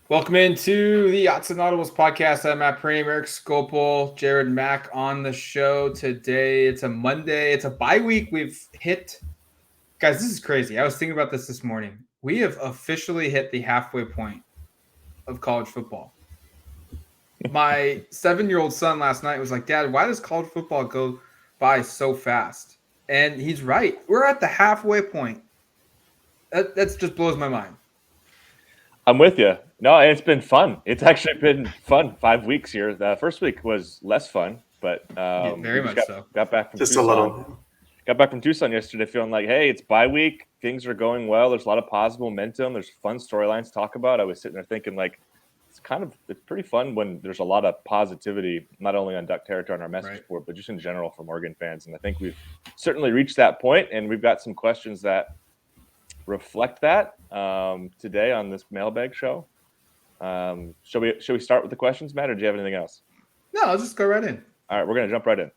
Welcome into the Autzen Audibles Podcast. I'm Matt Prehm, Erik Skopil, Jared Mack on the show today. It's a Monday. It's a bye week. We've hit, guys, this is crazy. I was thinking about this morning. We have officially hit the halfway point of college football. My 7-year-old son last night was like, Dad, why does college football go by so fast? And he's right. We're at the halfway point. That just blows my mind. I'm with you. No, it's been fun. It's actually been fun. 5 weeks here. The first week was less fun, but Very much so. Got back from Just Tucson. a little. Got back from Tucson yesterday, feeling like, hey, it's bye week. Things are going well. There's a lot of positive momentum. There's fun storylines to talk about. I was sitting there thinking, like, it's pretty fun when there's a lot of positivity, not only on Duck Territory and our message board, but just in general from Oregon fans. And I think we've certainly reached that point, and we've got some questions that reflect that today on this Mailbag show. Shall we start with the questions, Matt, or do you have anything else? No, let's just go right in. All right, we're going to jump right in.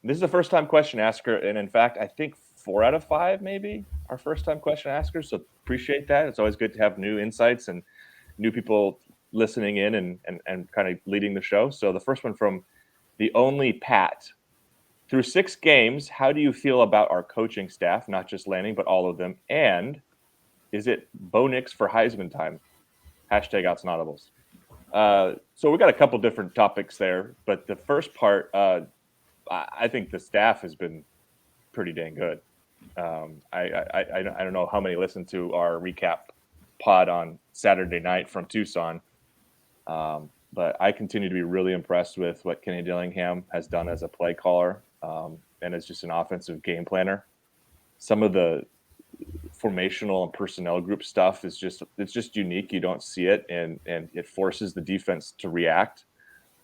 This is a first-time question asker, and in fact, I think 4 out of 5 maybe are first-time question askers, so appreciate that. It's always good to have new insights and new people listening in and kind of leading the show. So the first one from the only Pat. Through 6 games, how do you feel about our coaching staff, not just Lanning, but all of them? And is it Bo Nix for Heisman time? Hashtag Autzen Audibles. So we got a couple different topics there, but the first part, I think the staff has been pretty dang good. I don't know how many listened to our recap pod on Saturday night from Tucson, but I continue to be really impressed with what Kenny Dillingham has done as a play caller and as just an offensive game planner. Some of the formational and personnel group stuff is just unique. You don't see it, and it forces the defense to react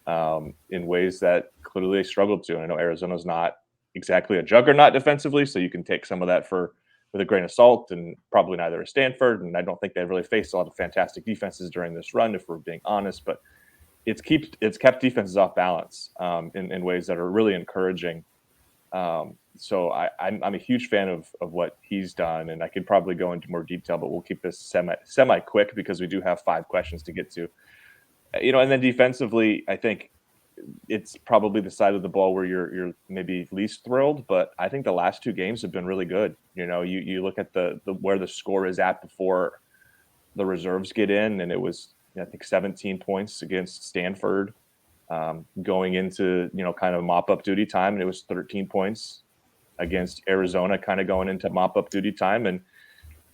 in ways that clearly they struggled to. And I know Arizona's not exactly a juggernaut defensively, so you can take some of that with a grain of salt, and probably neither is Stanford. And I don't think they've really faced a lot of fantastic defenses during this run, if we're being honest. But it's kept defenses off balance in ways that are really encouraging. So I'm a huge fan of what he's done, and I could probably go into more detail, but we'll keep this semi quick because we do have 5 questions to get to. And then defensively, I think it's probably the side of the ball where you're maybe least thrilled, but I think the last 2 games have been really good. You look at the where the score is at before the reserves get in, and it was, I think, 17 points against Stanford going into, kind of mop-up duty time, and it was 13 points against Arizona kind of going into mop-up duty time. And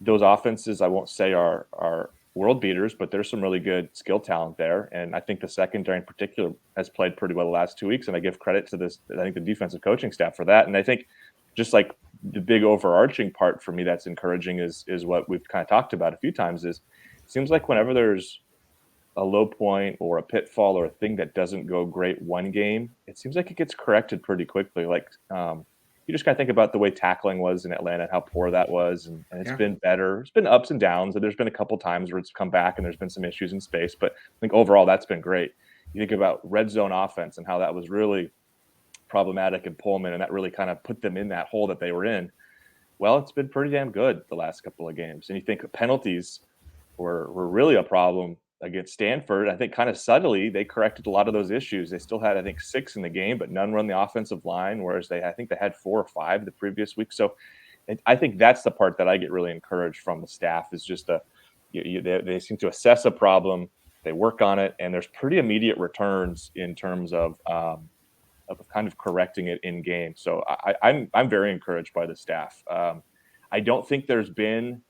those offenses, I won't say are world beaters, but there's some really good skill talent there. And I think the secondary in particular has played pretty well the last 2 weeks, and I give credit to the defensive coaching staff for that. And I think just like the big overarching part for me that's encouraging is what we've kind of talked about a few times is it seems like whenever there's a low point or a pitfall or a thing that doesn't go great one game, it seems like it gets corrected pretty quickly. Like you just kind of think about the way tackling was in Atlanta, how poor that was, and it's been better. It's been ups and downs, and there's been a couple times where it's come back and there's been some issues in space, but I think overall that's been great. You think about red zone offense and how that was really problematic in Pullman, and that really kind of put them in that hole that they were in. Well, it's been pretty damn good the last couple of games. And you think penalties were really a problem against Stanford. I think kind of subtly they corrected a lot of those issues. They still had, I think, 6 in the game, but none run the offensive line, whereas I think they had 4 or 5 the previous week. So I think that's the part that I get really encouraged from the staff is just they seem to assess a problem, they work on it, and there's pretty immediate returns in terms of kind of correcting it in game. So I'm very encouraged by the staff. I don't think there's been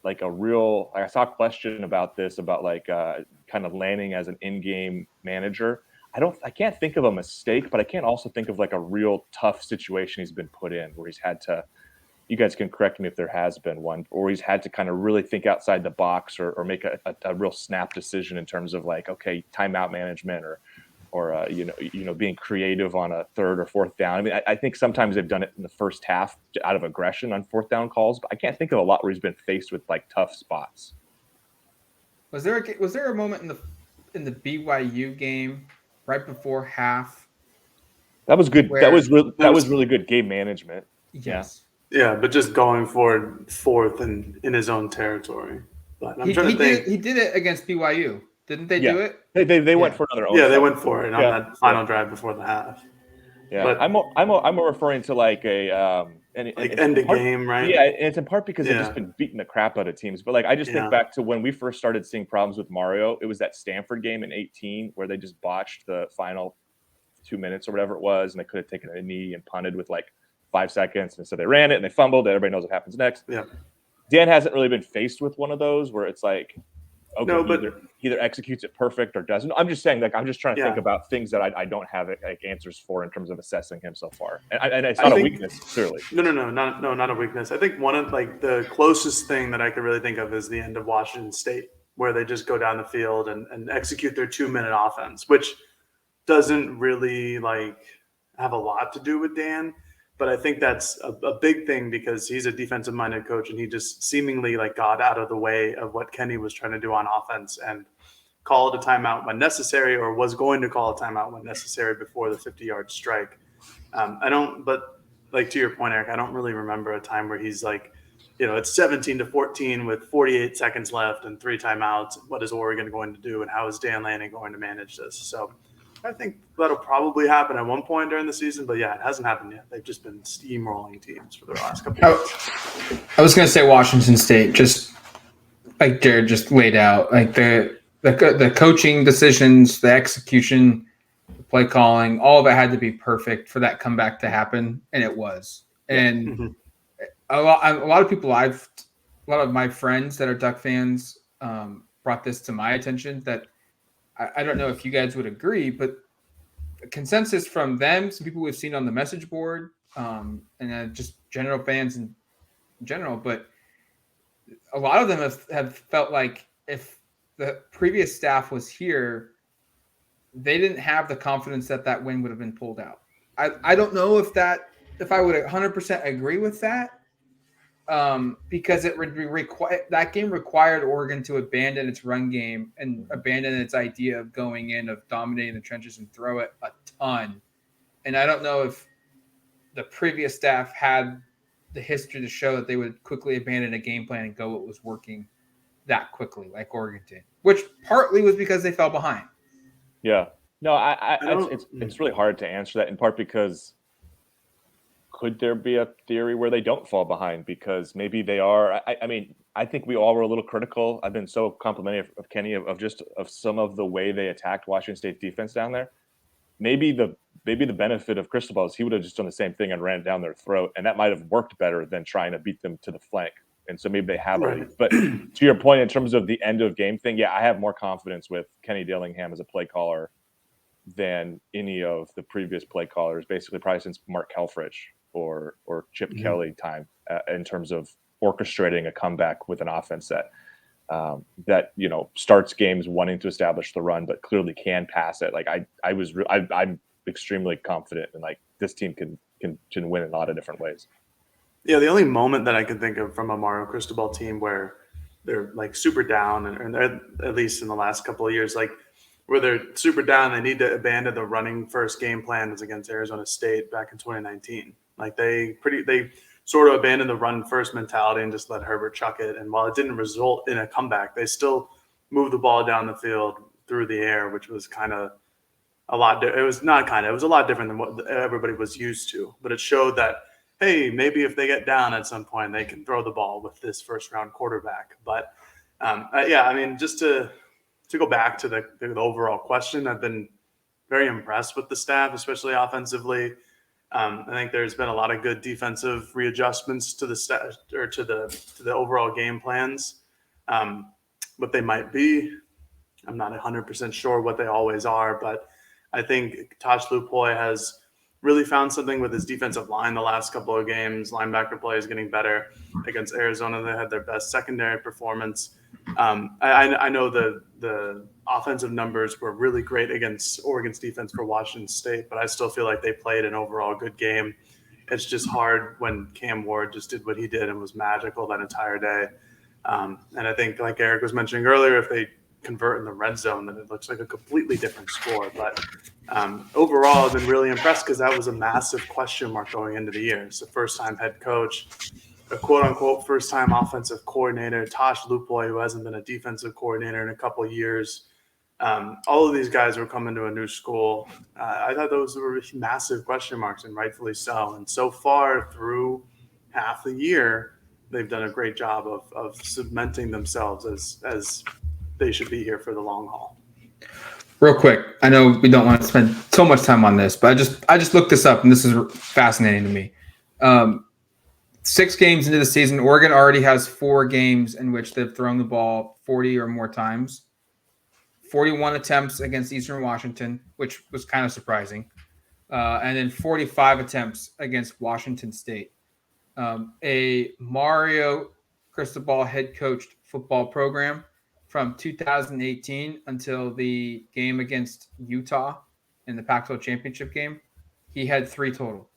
like I saw a question about this, about like kind of Lanning as an in-game manager. I can't think of a mistake, but I can't also think of like a real tough situation he's been put in where he's had to, you guys can correct me if there has been one, or he's had to kind of really think outside the box or make a real snap decision in terms of like, okay, timeout management or being creative on a 3rd or 4th down. I mean, I think sometimes they've done it in the first half out of aggression on 4th down calls, but I can't think of a lot where he's been faced with like tough spots. Was there a moment in the BYU game right before half? That was good. That was really good game management. Yes. Yeah, but just going for 4th and in his own territory. But I'm trying to think. He did it against BYU. Didn't they do it? They went for another. Yeah, they went for it on that final drive before the half. Yeah, but I'm more referring to like a end of game, right? Yeah, and it's in part because they've just been beating the crap out of teams. But like I just think back to when we first started seeing problems with Mario. It was that Stanford game in 2018 where they just botched the final 2 minutes or whatever it was, and they could have taken a knee and punted with like 5 seconds, and so they ran it and they fumbled. And everybody knows what happens next. Yeah, Dan hasn't really been faced with one of those where it's like, okay, no, but he either executes it perfect or doesn't. I'm just saying, like, I'm just trying to think about things that I don't have like answers for in terms of assessing him so far, and it's not a weakness, clearly. No, not a weakness. I think one of like the closest thing that I could really think of is the end of Washington State, where they just go down the field and execute their 2-minute offense, which doesn't really like have a lot to do with Dan. But I think that's a big thing because he's a defensive-minded coach, and he just seemingly like got out of the way of what Kenny was trying to do on offense and called a timeout when necessary, or was going to call a timeout when necessary before the 50-yard strike. But like to your point, Erik, I don't really remember a time where he's like, it's 17-14 with 48 seconds left and 3 timeouts. What is Oregon going to do, and how is Dan Lanning going to manage this? So I think that'll probably happen at one point during the season, but yeah, it hasn't happened yet. They've just been steamrolling teams for the last couple of years. I was going to say Washington State, just like Jared just laid out, like the coaching decisions, the execution, the play calling, all of it had to be perfect for that comeback to happen, and it was. And a lot of people a lot of my friends that are Duck fans brought this to my attention that I don't know if you guys would agree, but the consensus from them, some people we've seen on the message board, and just general fans in general, but a lot of them have felt like if the previous staff was here, they didn't have the confidence that win would have been pulled out. I don't know if I would 100% agree with that. Because it would be that game required Oregon to abandon its run game and abandon its idea of going in, of dominating the trenches and throw it a ton. And I don't know if the previous staff had the history to show that they would quickly abandon a game plan and go what was working that quickly, like Oregon did, which partly was because they fell behind. Yeah, no, it's really hard to answer that in part because could there be a theory where they don't fall behind because maybe they are? I mean, I think we all were a little critical. I've been so complimentary of Kenny of some of the way they attacked Washington State's defense down there. Maybe the benefit of Cristobal is he would have just done the same thing and ran down their throat, and that might have worked better than trying to beat them to the flank. And so maybe they have a lead. But to your point, in terms of the end of game thing, yeah, I have more confidence with Kenny Dillingham as a play caller than any of the previous play callers, basically probably since Mark Helfrich or Chip Kelly time in terms of orchestrating a comeback with an offense that starts games wanting to establish the run, but clearly can pass it. Like I'm extremely confident in like this team can win in a lot of different ways. Yeah, the only moment that I can think of from a Mario Cristobal team where they're like super down, and at least in the last couple of years, like where they're super down, they need to abandon the running first game plan was against Arizona State back in 2019. Like they sort of abandoned the run first mentality and just let Herbert chuck it. And while it didn't result in a comeback, they still moved the ball down the field through the air, which was kind of a lot. It was a lot different than what everybody was used to. But it showed that, hey, maybe if they get down at some point, they can throw the ball with this first round quarterback. But I mean, just to go back to the overall question, I've been very impressed with the staff, especially offensively. I think there's been a lot of good defensive readjustments to the staff or to the overall game plans. What they might be, I'm not 100% sure what they always are, but I think Tosh Lupoy has really found something with his defensive line the last couple of games. Linebacker play is getting better. Against Arizona, they had their best secondary performance. I know the offensive numbers were really great against Oregon's defense for Washington State, but I still feel like they played an overall good game. It's just hard when Cam Ward just did what he did and was magical that entire day. And I think, like Erik was mentioning earlier, if they convert in the red zone, then it looks like a completely different score. But overall, I've been really impressed because that was a massive question mark going into the year. It's the first time head coach a quote-unquote first-time offensive coordinator, Tosh Lupoy, who hasn't been a defensive coordinator in a couple of years. All of these guys were coming to a new school. I thought those were massive question marks, and rightfully so. And so far through half the year, they've done a great job of cementing themselves as they should be here for the long haul. Real quick, I know we don't want to spend so much time on this, but I just looked this up, and this is fascinating to me. 6 games into the season, Oregon already has 4 games in which they've thrown the ball 40 or more times. 41 attempts against Eastern Washington, which was kind of surprising, and then 45 attempts against Washington State. A Mario Cristobal head coached football program from 2018 until the game against Utah in the Pac-12 championship game, he had 3 total.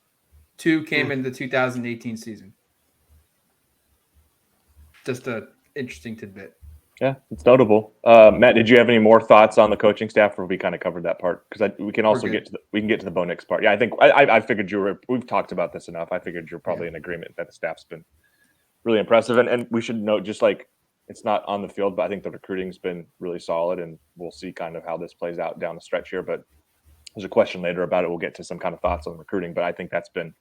2 came in the 2018 season. Just an interesting tidbit. Yeah, it's notable. Matt, did you have any more thoughts on the coaching staff, or we kind of covered that part? Because we can also get to the Bo Nix part. Yeah, I think I figured we've talked about this enough. I figured you're probably in agreement that the staff's been really impressive, and we should note, just like it's not on the field, but I think the recruiting's been really solid, and we'll see kind of how this plays out down the stretch here. But there's a question later about it. We'll get to some kind of thoughts on recruiting, but I think that's been,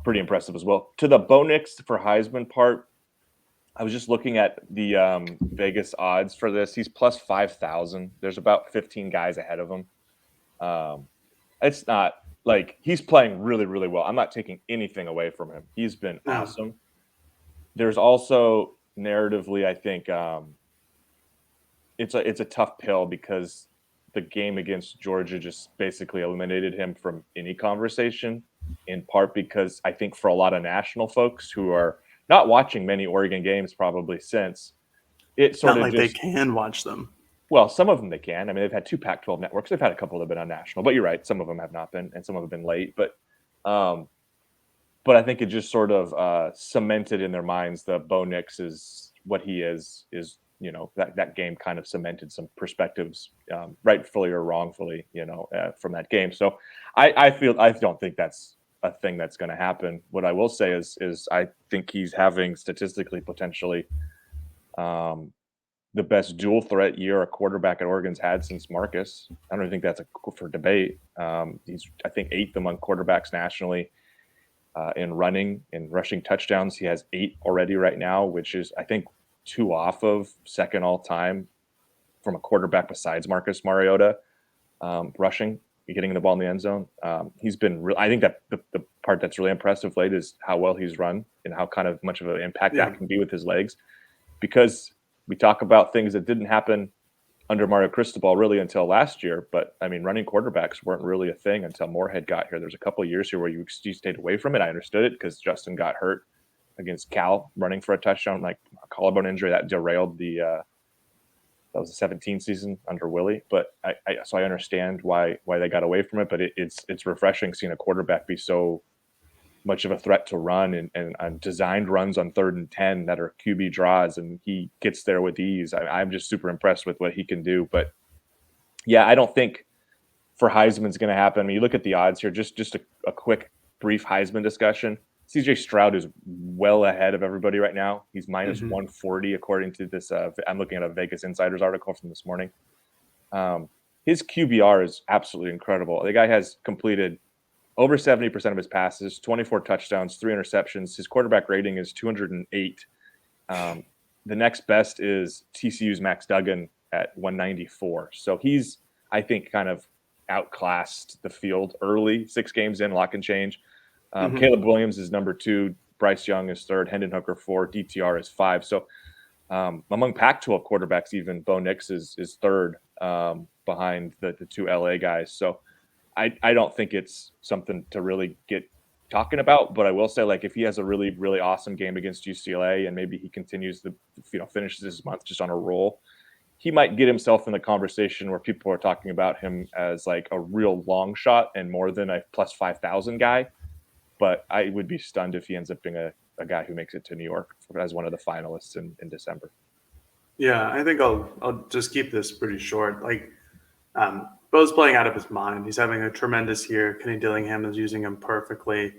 pretty impressive as well. To the Bo Nix for Heisman part, I was just looking at the Vegas odds for this. He's plus 5,000. There's about 15 guys ahead of him. It's not like he's playing really, really well. I'm not taking anything away from him. He's been awesome. There's also narratively, I think it's a tough pill because the game against Georgia just basically eliminated him from any conversation, in part because I think for a lot of national folks who are not watching many Oregon games probably since, it sort of they can watch them. Well, some of them they can. I mean, they've had 2 Pac-12 networks. They've had a couple that have been on national, but you're right. Some of them have not been, and some of them have been late. But I think it just sort of cemented in their minds that Bo Nix is what he is that game kind of cemented some perspectives, rightfully or wrongfully, from that game. So I don't think that's a thing that's going to happen. What I will say is I think he's having statistically potentially the best dual threat year a quarterback at Oregon's had since Marcus. I don't think that's for debate. He's, I think, 8th among quarterbacks nationally in rushing touchdowns. He has 8 already right now, which is, I think, 2 off of second all time from a quarterback besides Marcus Mariota rushing, getting the ball in the end zone. He's been I think that the part that's really impressive late is how well he's run and how kind of much of an impact that can be with his legs, because we talk about things that didn't happen under Mario Cristobal really until last year. But I mean, running quarterbacks weren't really a thing until Moorhead got here. There's a couple of years here where you stayed away from it. I understood it because Justin got hurt against Cal running for a touchdown, like a collarbone injury that derailed that was the 17 season under Willie. But so I understand why they got away from it. But it's refreshing seeing a quarterback be so much of a threat to run and designed runs on 3rd and 10 that are QB draws, and he gets there with ease. I'm just super impressed with what he can do. But yeah, I don't think for Heisman's going to happen. I mean, you look at the odds here, just a quick brief Heisman discussion. CJ Stroud is well ahead of everybody right now. He's minus 140 according to this. I'm looking at a Vegas Insiders article from this morning. His QBR is absolutely incredible. The guy has completed over 70% of his passes, 24 touchdowns, 3 interceptions. His quarterback rating is 208. The next best is TCU's Max Duggan at 194. So he's, I think, kind of outclassed the field early, 6 games in, lock and change. Caleb Williams is number 2. Bryce Young is 3rd. Hendon Hooker 4. DTR is 5. So among Pac-12 quarterbacks, even Bo Nix is 3rd behind the 2 LA guys. So I don't think it's something to really get talking about, but I will say, like, if he has a really, really awesome game against UCLA and maybe he continues finishes this month just on a roll, he might get himself in the conversation where people are talking about him as like a real long shot and more than a plus 5,000 guy. But I would be stunned if he ends up being a guy who makes it to New York as one of the finalists in December. Yeah, I think I'll just keep this pretty short. Like, Bo's playing out of his mind. He's having a tremendous year. Kenny Dillingham is using him perfectly.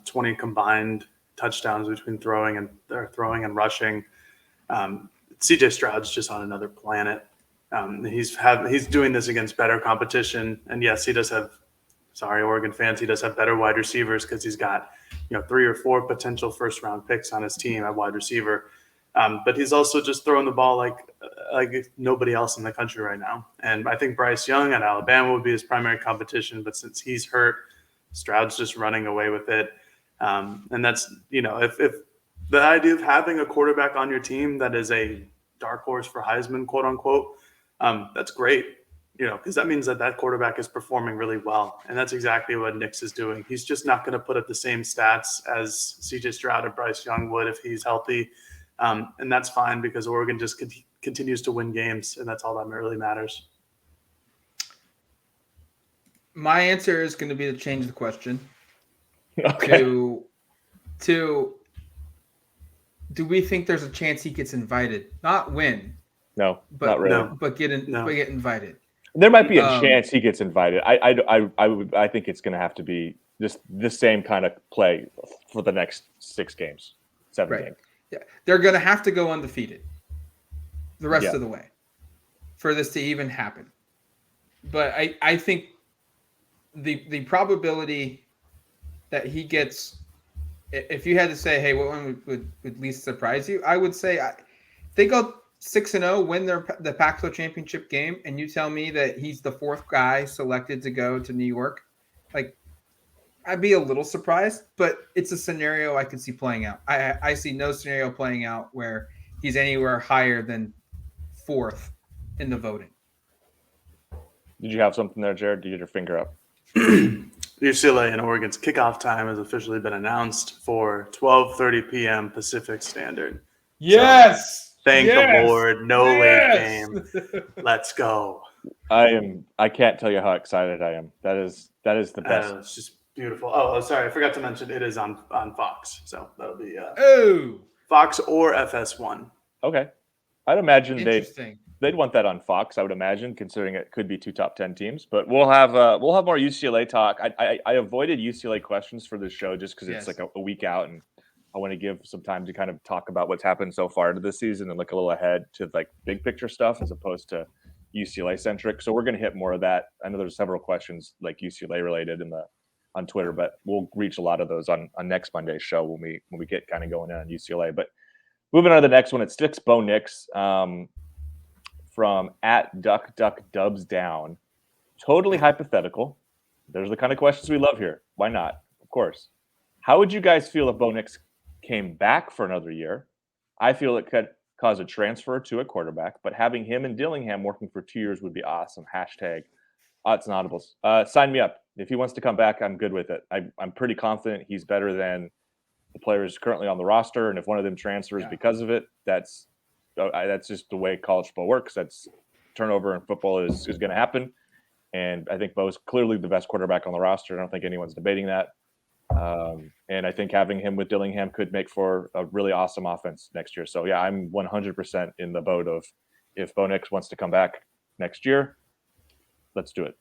20 combined touchdowns between throwing and rushing. CJ Stroud's just on another planet. He's doing this against better competition, and yes, he does have. Sorry, Oregon fans, he does have better wide receivers because he's got 3 or 4 potential first round picks on his team at wide receiver. But he's also just throwing the ball like nobody else in the country right now. And I think Bryce Young at Alabama would be his primary competition, but since he's hurt, Stroud's just running away with it. And that's, if the idea of having a quarterback on your team that is a dark horse for Heisman, quote unquote, that's great, because that means that quarterback is performing really well. And that's exactly what Nix is doing. He's just not going to put up the same stats as CJ Stroud or Bryce Young would if he's healthy. And that's fine because Oregon just continues to win games, and that's all that really matters. My answer is going to be to change the question. Okay. To do we think there's a chance he gets invited? Not win. No, but, not really. No, but get invited. There might be a chance he gets invited. I think it's going to have to be just the same kind of play for the next 6 games, 7 games. Yeah, they're going to have to go undefeated the rest of the way for this to even happen. But I think the probability that he gets, if you had to say, hey, what one would least surprise you? I would say they go 6-0, win the Pac-12 championship game, and you tell me that he's the 4th guy selected to go to New York. Like, I'd be a little surprised, but it's a scenario I could see playing out. I see no scenario playing out where he's anywhere higher than 4th in the voting. Did you have something there, Jared? Did you get your finger up? UCLA and Oregon's kickoff time has officially been announced for 12:30 p.m. Pacific Standard. Yes! So, thank the Lord. No late game. Let's go. I can't tell you how excited I am. That is the best. It's just beautiful. Oh, sorry. I forgot to mention it is on Fox. So that'll be Fox or FS1. Okay. I'd imagine they'd want that on Fox, I would imagine, considering it could be 2 top 10 teams. But we'll have more UCLA talk. I avoided UCLA questions for this show just because it's like a week out, and I want to give some time to kind of talk about what's happened so far to this season and look a little ahead to like big picture stuff as opposed to UCLA centric. So we're going to hit more of that. I know there's several questions like UCLA related on Twitter, but we'll reach a lot of those on next Monday's show when we get kind of going in on UCLA. But moving on to the next one, it sticks Bo Nix from @DuckDuckDubsDown. Totally hypothetical. There's the kind of questions we love here. Why not? Of course. How would you guys feel if Bo Nix came back for another year? I feel it could cause a transfer to a quarterback, but having him and Dillingham working for 2 years would be awesome. #Autzen Audibles. Sign me up. If he wants to come back, I'm good with it. I'm pretty confident he's better than the players currently on the roster, and if one of them transfers because of it, that's just the way college football works. That's turnover in football is going to happen, and I think Bo's clearly the best quarterback on the roster. I don't think anyone's debating that. And I think having him with Dillingham could make for a really awesome offense next year. So, yeah, I'm 100% in the boat of if Bo Nix wants to come back next year, let's do it.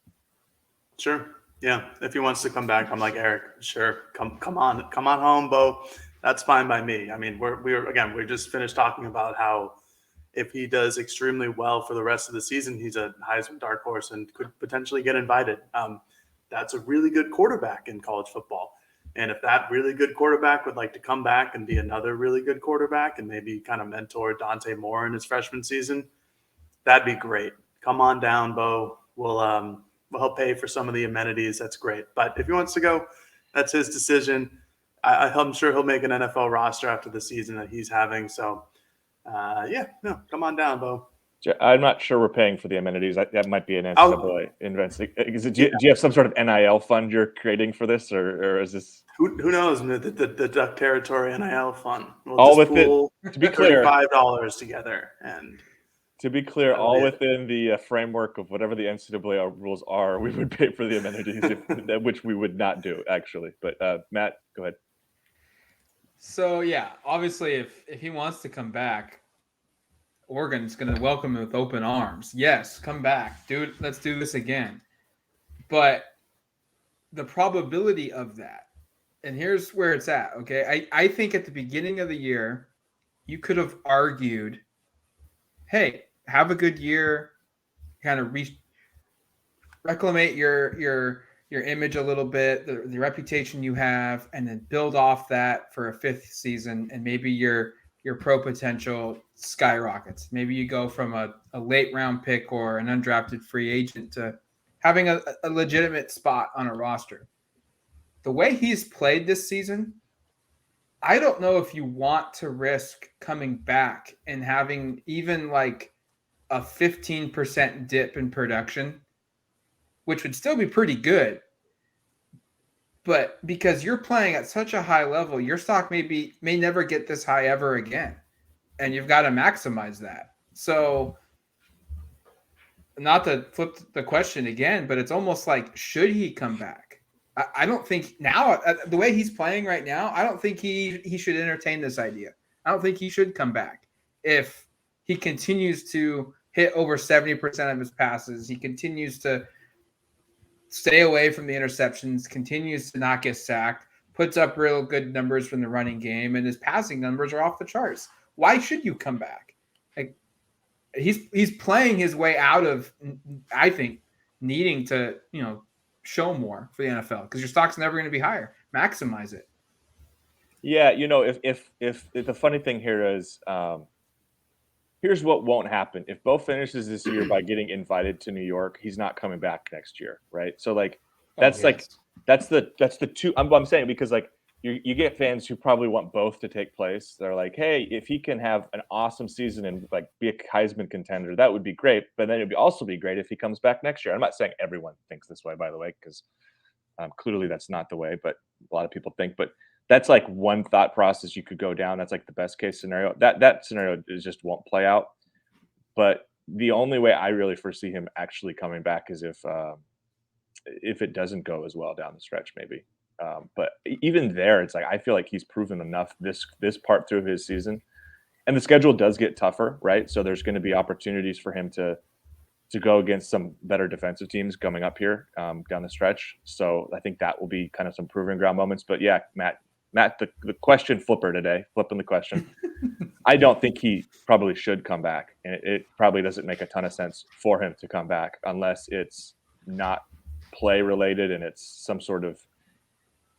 Sure. Yeah. If he wants to come back, I'm like, Erik, sure. Come on home, Bo. That's fine by me. I mean, we just finished talking about how if he does extremely well for the rest of the season, he's a Heisman dark horse and could potentially get invited. That's a really good quarterback in college football. And if that really good quarterback would like to come back and be another really good quarterback and maybe kind of mentor Dante Moore in his freshman season, that'd be great. Come on down, Bo. We'll help pay for some of the amenities. That's great. But if he wants to go, that's his decision. I'm sure he'll make an NFL roster after the season that he's having. So, come on down, Bo. I'm not sure we're paying for the amenities. That might be an NCAA investment. Do you have some sort of NIL fund you're creating for this, or is this? Who knows? The Duck Territory NIL fund. All within, to be clear, $5 together, and to be clear, all within the framework of whatever the NCAA rules are, we would pay for the amenities, which we would not do actually. But Matt, go ahead. So yeah, obviously, if he wants to come back, Oregon's going to welcome him with open arms. Yes, come back, dude. Let's do this again. But the probability of that And here's where it's at, okay? I think at the beginning of the year, you could have argued, hey, have a good year, kind of reclimate your image a little bit, the reputation you have, and then build off that for a fifth season, and maybe your pro potential skyrockets. Maybe you go from a late round pick or an undrafted free agent to having a legitimate spot on a roster. The way he's played this season, I don't know if you want to risk coming back and having even like a 15% dip in production, which would still be pretty good. But because you're playing at such a high level, your stock may never get this high ever again. And you've got to maximize that. So not to flip the question again, but it's almost like, should he come back? I don't think now, the way he's playing right now, I don't think he should entertain this idea. I don't think he should come back. If he continues to hit over 70% of his passes, he continues to stay away from the interceptions, continues to not get sacked, puts up real good numbers from the running game, and his passing numbers are off the charts. Why should you come back? Like, he's playing his way out of, I think, needing to, show more for the NFL, because your stock's never going to be higher. Maximize it. Yeah, if the funny thing here is, here's what won't happen. If Bo finishes this year by getting invited to New York, he's not coming back next year, right? So that's the two. I'm saying, because like you get fans who probably want both to take place. They're like, hey, if he can have an awesome season and like be a Heisman contender, that would be great. But then it'd also be great if he comes back next year. I'm not saying everyone thinks this way, by the way, because clearly that's not the way, but a lot of people think. But that's like one thought process you could go down. That's like the best case scenario. That scenario just won't play out. But the only way I really foresee him actually coming back is if it doesn't go as well down the stretch, maybe. But even there, it's like I feel like he's proven enough this part through his season, and the schedule does get tougher, right? So there's going to be opportunities for him to go against some better defensive teams coming up here down the stretch. So I think that will be kind of some proving ground moments. But yeah, Matt, the question flipper today, flipping the question. I don't think he probably should come back, and it probably doesn't make a ton of sense for him to come back unless it's not play related and it's some sort of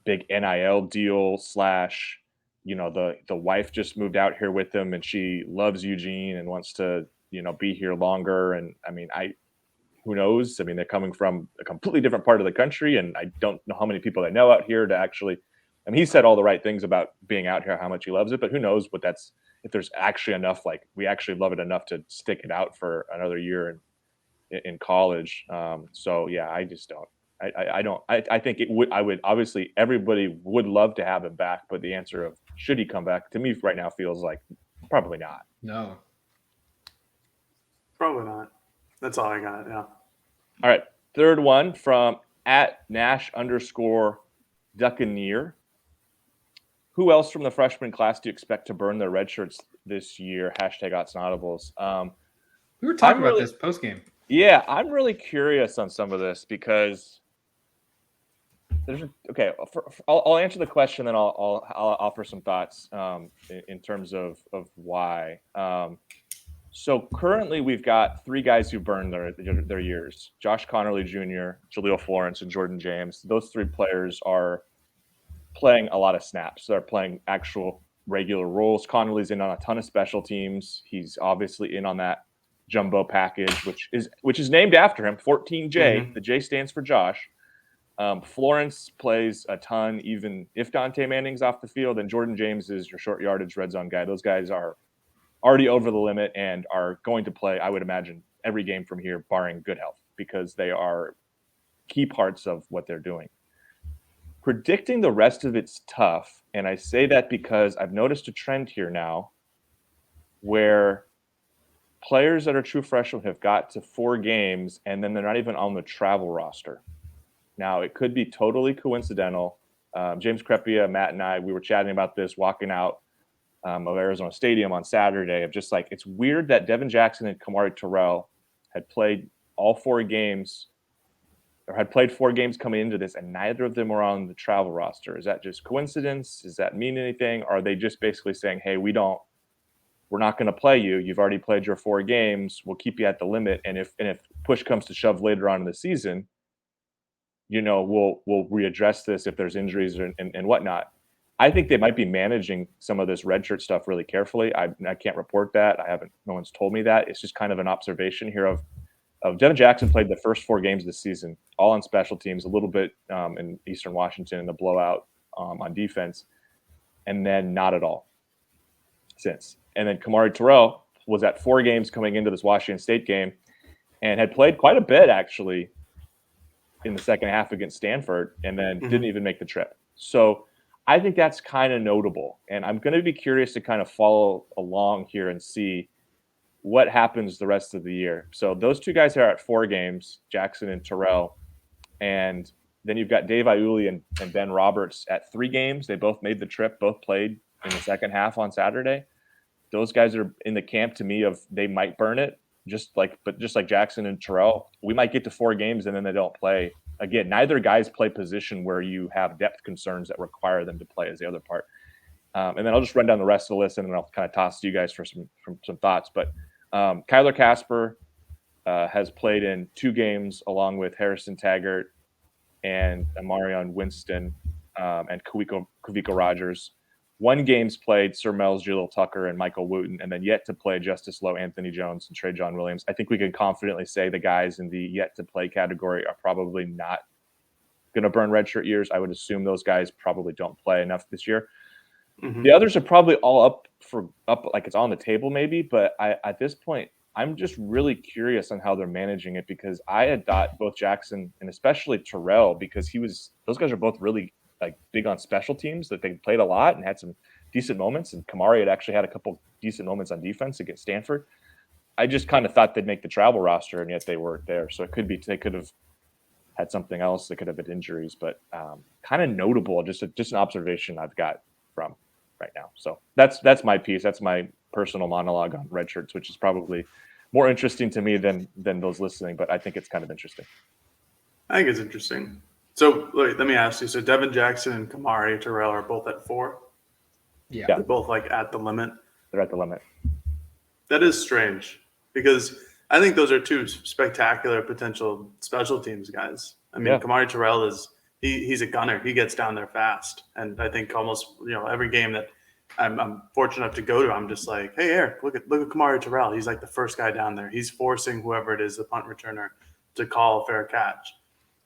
big NIL deal / the wife just moved out here with him and she loves Eugene and wants to be here longer. And I mean, who knows? I mean, they're coming from a completely different part of the country, and I don't know how many people they know out here to actually. I mean, he said all the right things about being out here, how much he loves it, but who knows if there's actually enough, like we actually love it enough to stick it out for another year in college. So yeah, I just don't. I think I would obviously everybody would love to have him back, but the answer of should he come back to me right now feels like probably not. No. Probably not. That's all I got. Yeah. All right. Third one from @Nash_Duccaneer. Who else from the freshman class do you expect to burn their red shirts this year? #Autzen Audibles. We were talking about this post game. Yeah, I'm really curious on some of this because I'll answer the question, then I'll offer some thoughts in terms of why. So currently we've got 3 guys who burned their years: Josh Connerly Jr., Jaleel Florence, and Jordan James. Those 3 players are playing a lot of snaps. They're playing actual regular roles. Connerly's in on a ton of special teams. He's obviously in on that jumbo package, which is named after him, 14J. Mm-hmm. The J stands for Josh. Florence plays a ton, even if Dante Manning's off the field, and Jordan James is your short yardage red zone guy. Those guys are already over the limit and are going to play, I would imagine, every game from here, barring good health, because they are key parts of what they're doing. Predicting the rest of it's tough, and I say that because I've noticed a trend here now where players that are true freshmen have got to 4 games, and then they're not even on the travel roster. Now, it could be totally coincidental. James Crepia, Matt, and I, we were chatting about this walking out of Arizona Stadium on Saturday, of just like, it's weird that Devin Jackson and Kamari Terrell had played all 4 games, or had played 4 games coming into this, and neither of them were on the travel roster. Is that just coincidence? Does that mean anything? Or are they just basically saying, hey, we're not going to play you. You've already played your 4 games. We'll keep you at the limit. And if push comes to shove later on in the season, we'll readdress this if there's injuries and whatnot. I think they might be managing some of this redshirt stuff really carefully. I can't report that. No one's told me that. It's just kind of an observation here of Devin Jackson played the first 4 games this season, all on special teams, a little bit in Eastern Washington in the blowout on defense, and then not at all since. And then Kamari Terrell was at 4 games coming into this Washington State game and had played quite a bit actually in the second half against Stanford, and then didn't even make the trip. So I think that's kind of notable. And I'm going to be curious to kind of follow along here and see what happens the rest of the year. So those 2 guys are at 4 games, Jackson and Terrell. And then you've got Dave Iuli and Ben Roberts at 3 games. They both made the trip, both played in the second half on Saturday. Those guys are in the camp to me of they might burn it, just like Jackson and Terrell. We might get to 4 games and then they don't play. Again, neither guys play position where you have depth concerns that require them to play as the other part. And then I'll just run down the rest of the list and then I'll kind of toss to you guys for some thoughts. But Kyler Casper has played in 2 games along with Harrison Taggart and Amarion Winston and Kavika Rogers. 1 game's played Sir Mel's Jalil Tucker and Michael Wooten, and then yet to play Justice Lowe, Anthony Jones, and Trey John Williams. I think we can confidently say the guys in the yet to play category are probably not going to burn redshirt years. I would assume those guys probably don't play enough this year. Mm-hmm. The others are probably all up like it's on the table maybe, but at this point, I'm just really curious on how they're managing it because I had thought both Jackson and especially Terrell, because those guys are both really like big on special teams, that they played a lot and had some decent moments. And Kamari had actually had a couple decent moments on defense against Stanford. I just kind of thought they'd make the travel roster, and yet they weren't there. So it could be they could have had something else. They could have had injuries, but kind of notable. Just an observation I've got from right now. So that's my piece. That's my personal monologue on redshirts, which is probably more interesting to me than those listening. But I think it's kind of interesting. I think it's interesting. So let me ask you. So Devin Jackson and Kamari Terrell are both at 4. Yeah. They're both like at the limit. They're at the limit. That is strange because I think those are 2 spectacular potential special teams guys. I mean, Kamari Terrell he's a gunner. He gets down there fast. And I think almost, every game that I'm fortunate enough to go to, I'm just like, hey, Erik, look at Kamari Terrell. He's like the first guy down there. He's forcing whoever it is, the punt returner, to call a fair catch.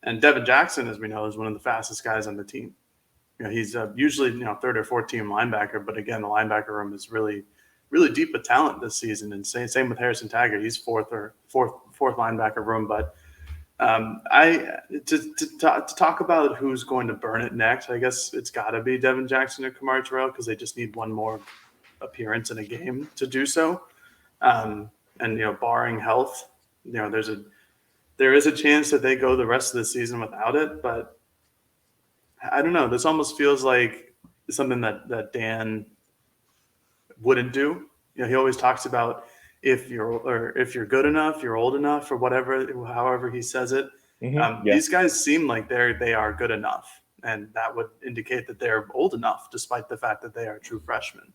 And Devin Jackson, as we know, is one of the fastest guys on the team. He's usually, 3rd or 4th team linebacker. But again, the linebacker room is really, really deep with talent this season. And same with Harrison Taggart. He's fourth linebacker room. But to talk about who's going to burn it next, I guess it's got to be Devin Jackson or Kamari Terrell because they just need one more appearance in a game to do so. And barring health, there is a chance that they go the rest of the season without it. But I don't know. This almost feels like something that Dan wouldn't do. He always talks about if you're good enough, you're old enough, or however he says it. Mm-hmm. These guys seem like they are good enough, and that would indicate that they're old enough, despite the fact that they are true freshmen.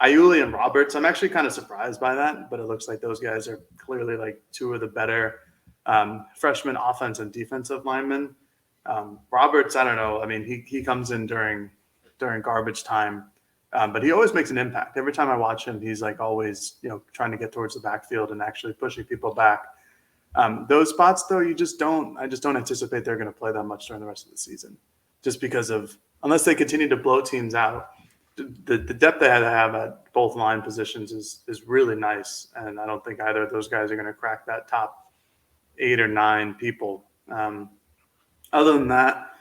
Iuli and Roberts, I'm actually kind of surprised by that, but it looks like those guys are clearly like 2 of the better freshman offense and defensive linemen. Roberts, I don't know. I mean, he comes in during garbage time, but he always makes an impact. Every time I watch him, he's like always, trying to get towards the backfield and actually pushing people back. Those spots, though, I just don't anticipate they're going to play that much during the rest of the season, just because unless they continue to blow teams out. The depth they have at both line positions is really nice, and I don't think either of those guys are going to crack that top 8 or 9 people. Other than that,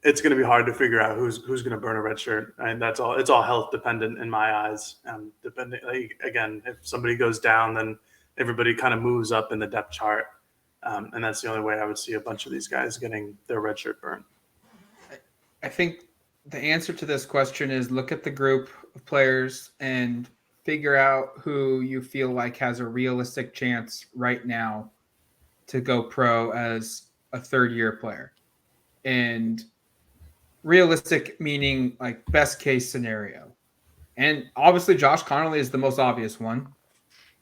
it's going to be hard to figure out who's going to burn a red shirt, and that's all. It's all health dependent in my eyes. Depending, again, if somebody goes down, then everybody kind of moves up in the depth chart, and that's the only way I would see a bunch of these guys getting their red shirt burned. I think the answer to this question is look at the group of players and figure out who you feel like has a realistic chance right now to go pro as a third-year player. And realistic meaning like best case scenario. And obviously Josh Connolly is the most obvious one.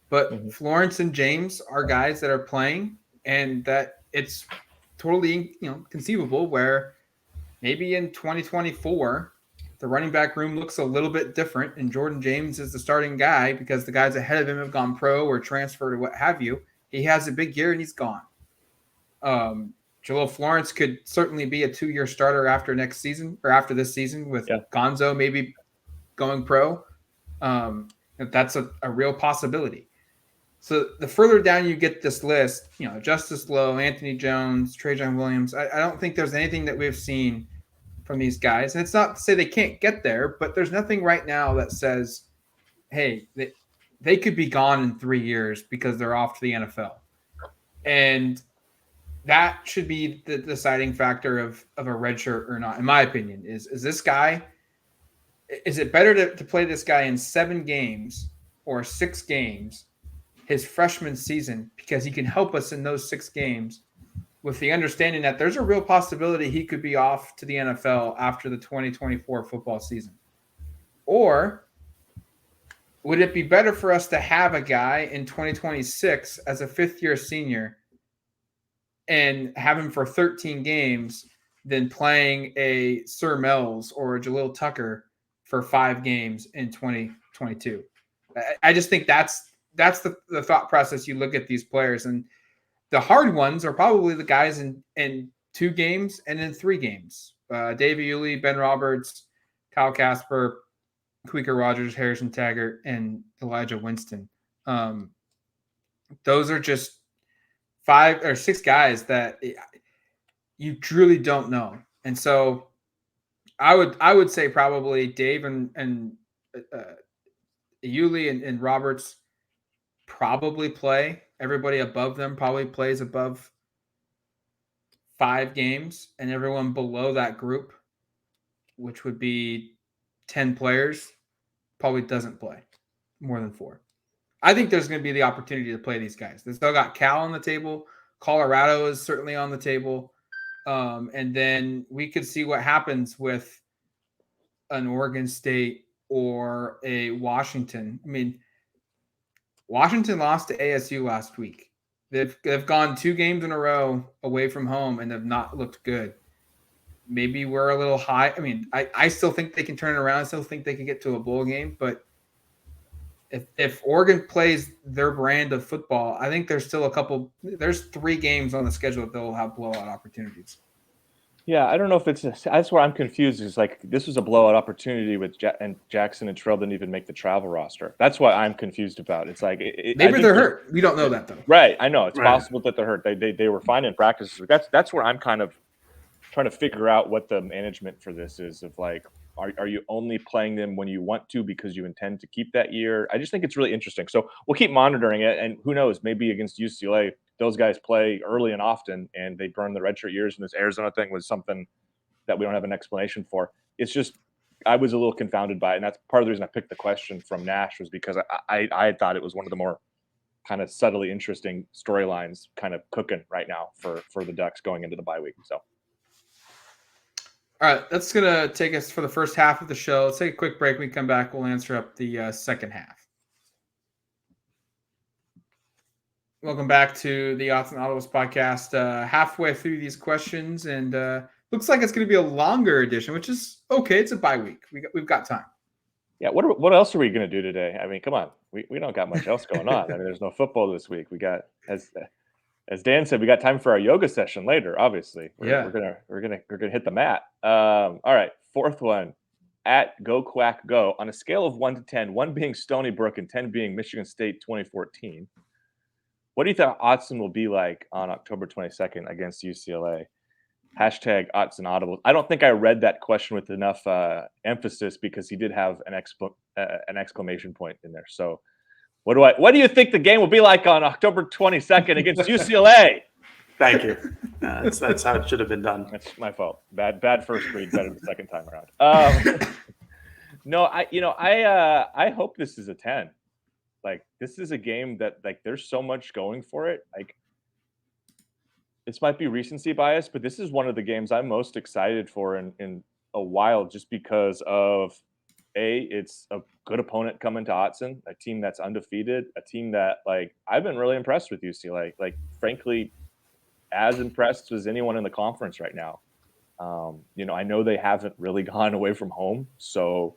But Florence and James are guys that are playing, and that it's totally conceivable where maybe in 2024 the running back room looks a little bit different, and Jordan James is the starting guy because the guys ahead of him have gone pro or transferred or what have you. He has a big year and he's gone. Jalil Florence could certainly be a 2-year starter after next season or after this season with Gonzo maybe going pro. That's a real possibility. So the further down you get this list, Justice Lowe, Anthony Jones, Trajan Williams, I don't think there's anything that we've seen from these guys. And it's not to say they can't get there, but there's nothing right now that says, hey, they could be gone in 3 years because they're off to the NFL. And that should be the deciding factor of a redshirt or not, in my opinion. Is this guy, is it better to play this guy in 7 games or 6 games his freshman season because he can help us in those 6 games with the understanding that there's a real possibility he could be off to the NFL after the 2024 football season? Or would it be better for us to have a guy in 2026 as a 5th-year senior and have him for 13 games than playing a Sir Mells or a Jalil Tucker for 5 games in 2022? I just think that's the thought process. You look at these players, and the hard ones are probably the guys in 2 games and in 3 games. Dave Iuli, Ben Roberts, Kyle Casper, Quaker Rogers, Harrison Taggart, and Elijah Winston. Those are just 5 or 6 guys that you truly don't know. And so I would say probably Dave and Iuli and Roberts probably play. Everybody above them probably plays above 5 games, and everyone below that group, which would be 10 players, probably doesn't play more than 4. I think there's going to be the opportunity to play these guys. They still got Cal on the table. Colorado is certainly on the table. And then we could see what happens with an Oregon State or a Washington. I mean, Washington lost to ASU last week. They've gone 2 games in a row away from home and have not looked good. Maybe we're a little high. I mean, I still think they can turn it around. I still think they can get to a bowl game. But if Oregon plays their brand of football, I think there's still there's 3 games on the schedule that they'll have blowout opportunities. Yeah, I don't know if that's where I'm confused. Is like this was a blowout opportunity with and Jackson and Terrell didn't even make the travel roster. That's why I'm confused about. It's like maybe they're hurt. We don't know that though. Right, I know it's possible that they're hurt. They were fine in practice. That's where I'm kind of trying to figure out what the management for this is. Of like, are you only playing them when you want to because you intend to keep that year? I just think it's really interesting. So we'll keep monitoring it, and who knows? Maybe against UCLA, those guys play early and often, and they burn the redshirt years. And this Arizona thing was something that we don't have an explanation for. It's just I was a little confounded by it, and that's part of the reason I picked the question from Nash was because I thought it was one of the more kind of subtly interesting storylines kind of cooking right now for the Ducks going into the bye week. So. All right, that's going to take us for the first half of the show. Let's take a quick break. When we come back, we'll answer up the second half. Welcome back to the Autzen Audibles Podcast. Halfway through these questions, and looks like it's going to be a longer edition, which is okay. It's a bye week. We've got time. Yeah, what else are we going to do today? I mean, come on. We don't got much else going on. I mean, there's no football this week. We got as Dan said, we got time for our yoga session later. Obviously, we're gonna hit the mat. All right, 4th one at Go Quack Go on a scale of 1 to 10, 1 being Stony Brook and 10 being Michigan State 2014. What do you think Autzen will be like on October 22nd against UCLA? Hashtag Autzen Audibles. I don't think I read that question with enough emphasis because he did have an exclamation point in there. So. What do you think the game will be like on October 22nd against UCLA? Thank you. That's how it should have been done. That's my fault. Bad first read, better the second time around. No, I hope this is a 10. Like this is a game that like there's so much going for it. Like this might be recency bias, but this is one of the games I'm most excited for in a while, just because of it's a good opponent coming to Autzen, a team that's undefeated, a team that like I've been really impressed with UCLA. Like frankly, as impressed as anyone in the conference right now. I know they haven't really gone away from home, so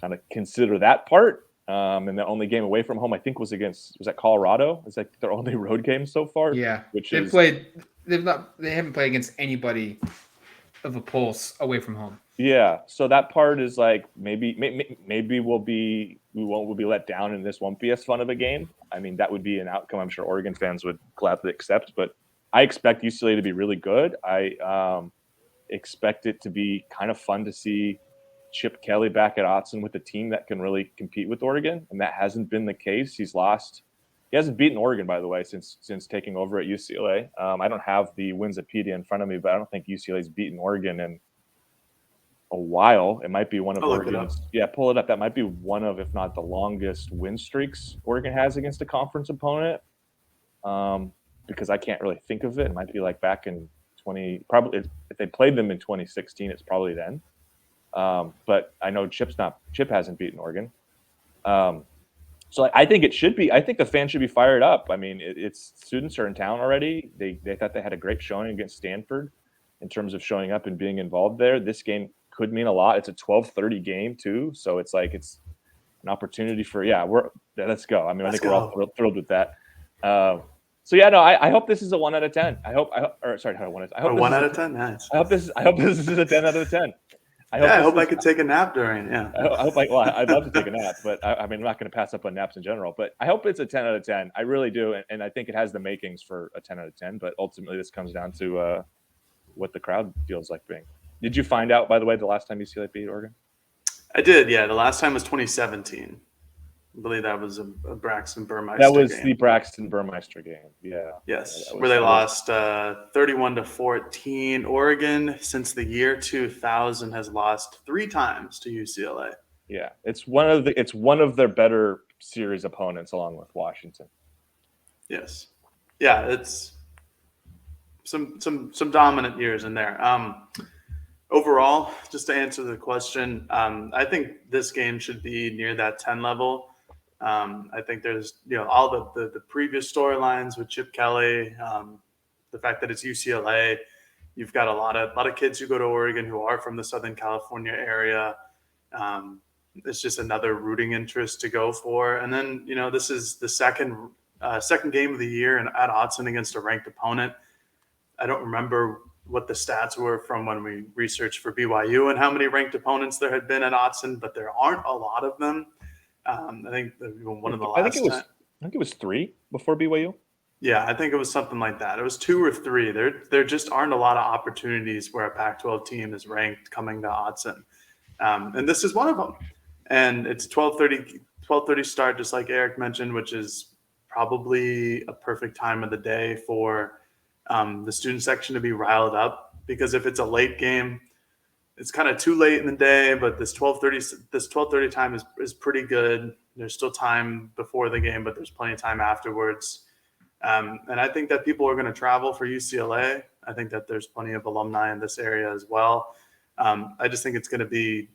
kind of consider that part. And the only game away from home I think was that Colorado? It's like their only road game so far. Yeah, which they haven't played against anybody of a pulse away from home. Yeah, so that part is like maybe we'll be let down and this won't be as fun of a game. I mean, that would be an outcome I'm sure Oregon fans would gladly accept, but I expect UCLA to be really good. I expect it to be kind of fun to see Chip Kelly back at Autzen with a team that can really compete with Oregon, and that hasn't been the case. He hasn't beaten Oregon, by the way, since taking over at UCLA. I don't have the Winsipedia in front of me, but I don't think UCLA's beaten Oregon in a while. It might be one of Oregon's. Yeah, pull it up. That might be one of, if not the longest win streaks Oregon has against a conference opponent. Because I can't really think of it. It might be like back in probably if they played them in 2016, it's probably then. But I know Chip hasn't beaten Oregon. So I think it should be. I think the fans should be fired up. I mean, it's students are in town already. They thought they had a great showing against Stanford in terms of showing up and being involved there. This game could mean a lot. It's a 12:30 game too, so it's like it's an opportunity for let's go. I mean, I think we're all thrilled with that. I hope this is a 1 out of 10. I hope 1 out of 10. Nice. I hope this is a 10 out of 10. I hope I could take a nap during. Yeah. I'd love to take a nap, but I'm not going to pass up on naps in general. But I hope it's a 10 out of 10. I really do, and I think it has the makings for a 10 out of 10. But ultimately, this comes down to what the crowd feels like being. Did you find out, by the way, the last time UCLA beat Oregon? I did. Yeah, the last time was 2017. I believe that was a Braxton Burmeister game. That was game. The Braxton Burmeister game. Yeah. Yes, where they lost 31-14. Oregon, since the year 2000, has lost 3 times to UCLA. Yeah, it's one of their better series opponents, along with Washington. Yes. Yeah, it's some dominant years in there. Overall, just to answer the question, I think this game should be near that 10 level. I think there's, all the previous storylines with Chip Kelly, the fact that it's UCLA. You've got a lot of kids who go to Oregon who are from the Southern California area. It's just another rooting interest to go for. And then, this is the second game of the year and at Autzen against a ranked opponent. I don't remember what the stats were from when we researched for BYU and how many ranked opponents there had been at Autzen, but there aren't a lot of them. I think one of the last. I think it was 3 before BYU. Yeah, I think it was something like that. It was 2 or 3. There just aren't a lot of opportunities where a Pac-12 team is ranked coming to Autzen, and this is one of them. And it's 12:30 start, just like Erik mentioned, which is probably a perfect time of the day for the student section to be riled up, because if it's a late game, it's kind of too late in the day, but this 12:30 time is pretty good. There's still time before the game, but there's plenty of time afterwards. And I think that people are going to travel for UCLA. I think that there's plenty of alumni in this area as well. I just think it's going to be,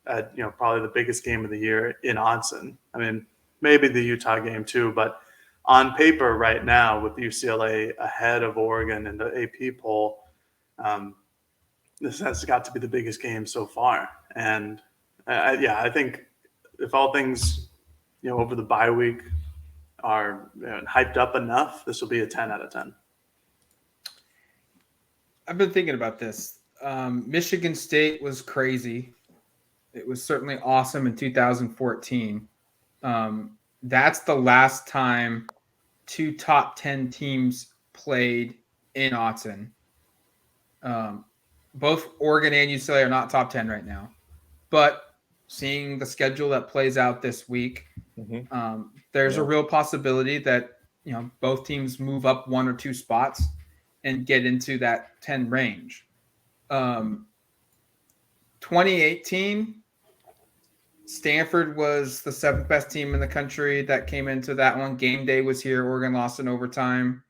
probably the biggest game of the year in Autzen. I mean, maybe the Utah game too, but on paper right now with UCLA ahead of Oregon in the AP poll, this has got to be the biggest game so far. And I think if all things, over the bye week are hyped up enough, this will be a 10 out of 10. I've been thinking about this. Michigan State was crazy. It was certainly awesome in 2014. That's the last time 2 top 10 teams played in Autzen. Both Oregon and UCLA are not top 10 right now, but seeing the schedule that plays out this week, there's a real possibility that, both teams move up 1 or 2 spots and get into that 10 range. 2018, Stanford was the 7th best team in the country that came into that one. Game day was here. Oregon lost in overtime.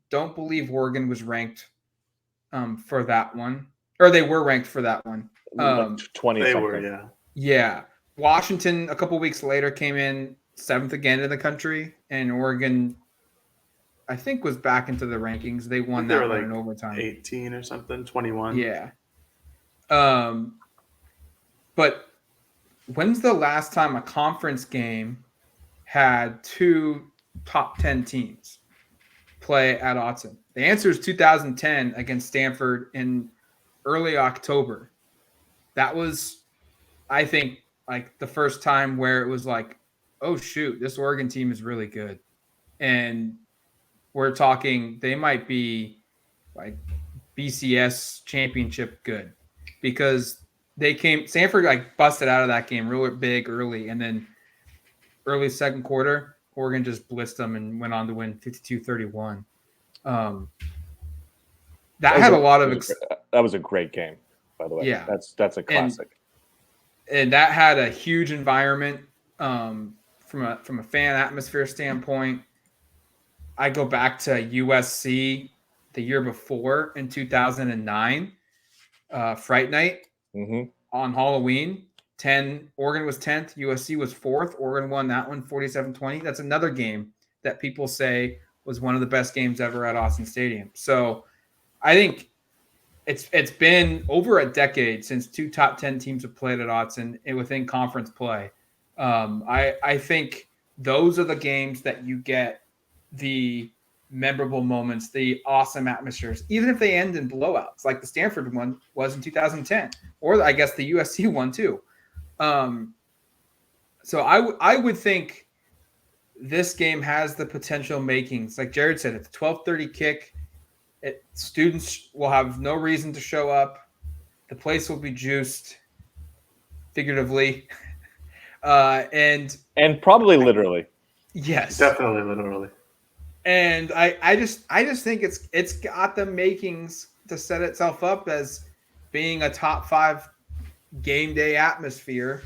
don't believe Oregon was ranked for that one, or they were ranked for that one. Like 20 They something. were, yeah. Yeah. Washington a couple weeks later came in 7th again in the country, and Oregon, I think, was back into the rankings. They won that one in overtime. 18 or something, 21. Yeah. But when's the last time a conference game had 2 top 10 teams play at Autzen? The answer is 2010 against Stanford in early October. That was, I think, like the first time where it was like, oh shoot, this Oregon team is really good. And we're talking, they might be like BCS championship good, because Stanford like busted out of that game really big early, and then early second quarter, Oregon just blitzed them and went on to win 52-31. That was a great game, by the way. Yeah. That's a classic. And that had a huge environment from a fan atmosphere standpoint. I go back to USC the year before in 2009, Fright Night on Halloween. Oregon was 10th, USC was 4th. Oregon won that one 47-20. That's another game that people say was one of the best games ever at Autzen Stadium. So I think it's been over a decade since 2 top 10 teams have played at Autzen within conference play. I think those are the games that you get the memorable moments, the awesome atmospheres, even if they end in blowouts, like the Stanford one was in 2010, or I guess the USC one too. So I would think this game has the potential makings. Like Jared said, it's a 12:30 kick. Students will have no reason to show up. The place will be juiced, figuratively, and probably literally. Yes, definitely literally. And I just think it's got the makings to set itself up as being a top 5 game day atmosphere,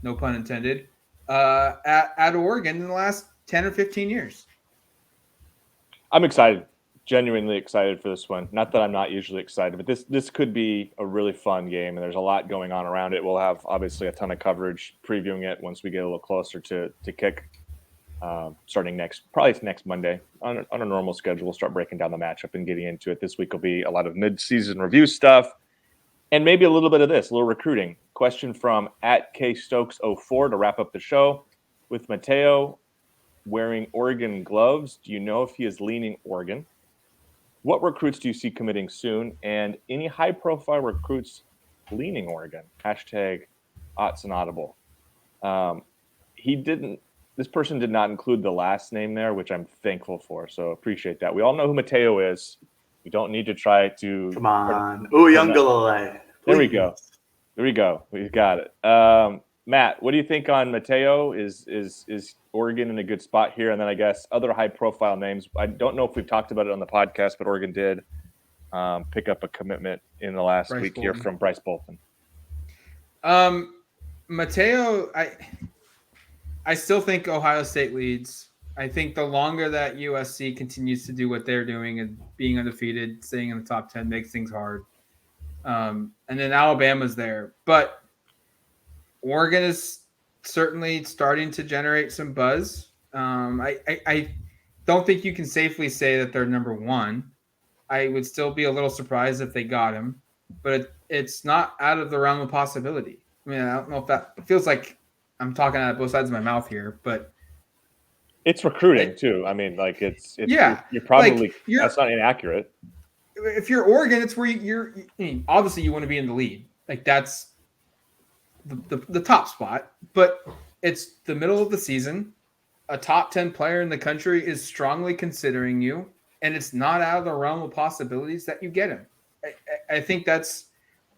no pun intended, at Oregon in the last 10 or 15 years. I'm excited, genuinely excited for this one. Not that I'm not usually excited, but this could be a really fun game, and there's a lot going on around it. We'll have obviously a ton of coverage previewing it once we get a little closer to kick. Starting probably next Monday on a normal schedule. We'll start breaking down the matchup and getting into it. This week will be a lot of mid-season review stuff and maybe a little bit of this, a little recruiting. Question from @KStokes04 to wrap up the show. With Mateo wearing Oregon gloves, do you know if he is leaning Oregon? What recruits do you see committing soon? And any high-profile recruits leaning Oregon? #Autzen Audible. This person did not include the last name there, which I'm thankful for. So appreciate that. We all know who Mateo is. We don't need to try to. Come on. Ooh, young Galilei. There we go. We've got it. Matt, what do you think on Mateo? Is Oregon in a good spot here? And then I guess other high-profile names. I don't know if we've talked about it on the podcast, but Oregon did pick up a commitment in the last week here from Bryce Bolton. Mateo, I still think Ohio State leads. I think the longer that USC continues to do what they're doing and being undefeated, staying in the top 10 makes things hard. And then Alabama's there. But Oregon is certainly starting to generate some buzz. I don't think you can safely say that they're number 1. I would still be a little surprised if they got him. But it's not out of the realm of possibility. I mean, I don't know if that feels like I'm talking out of both sides of my mouth here, but it's recruiting too. I mean, like it's yeah. You're probably that's not inaccurate. If you're Oregon, it's where obviously you want to be in the lead. Like that's the top spot, but it's the middle of the season. A top 10 player in the country is strongly considering you, and it's not out of the realm of possibilities that you get him. I think